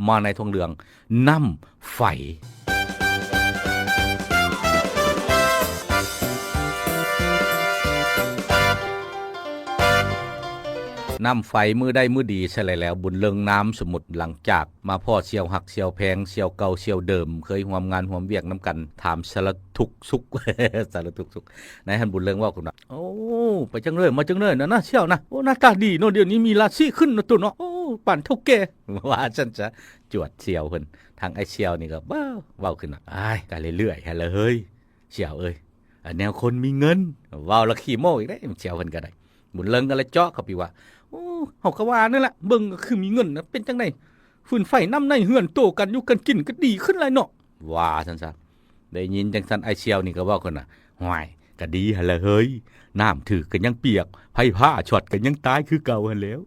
มาในทองเหลืองน้ำไฟน้ำไฟมือได้มือดีใช่แล้วบุญเลิงน้ำสมุดหลังจากมาพ่อเชียวหักเชียวแพงเชียวเก่าเชียวเดิมเคยร่วมงานร่วมเวียกน้ำกันถามสารทุกสุก สารทุกสุกนายฮันบุญเลิงว่าคุณนะโอ้ไปจังเลยมาจังเลยนะเชียวนะโอ้หน้าตาดีเนาะเดี๋ยวนี้มีราศีขึ้นนะตัวเนาะโอ้ปั่นเท่าแก่ว่าฉันจะจวดเชียวเพิ่นทางไอเชียวนี่ก็ว้าวขึ้นนะอ้ายกันเรื่อยๆฮะเลยเฮ้ยเชียวเอ้ยแนวคนมีเงินว้าวละขี้โม้อีกได้เชียวเพิ่นก็ได้บุญเลิงก็เลยเจาะเข้าไปว่าโอ้เฮาก็ว่านั่นแหละเบิ่งก็คือมีเงินนะเป็นจังได๋ฟืนไฟน้ำในเฮือนโตกันอยู่กันกินก็ดีขึ้นหลายเนาะว่าซั่นซะได้ยินจังซั่นไอ้เชียวนี่ก็เว้าขึ้นน่ะห้วยก็ดีหั่นแหละเฮ้ยน้ำถือก็ยังเปียกไผผ้าช็อตก็ยังตายคือเก่าหั่นแล้ว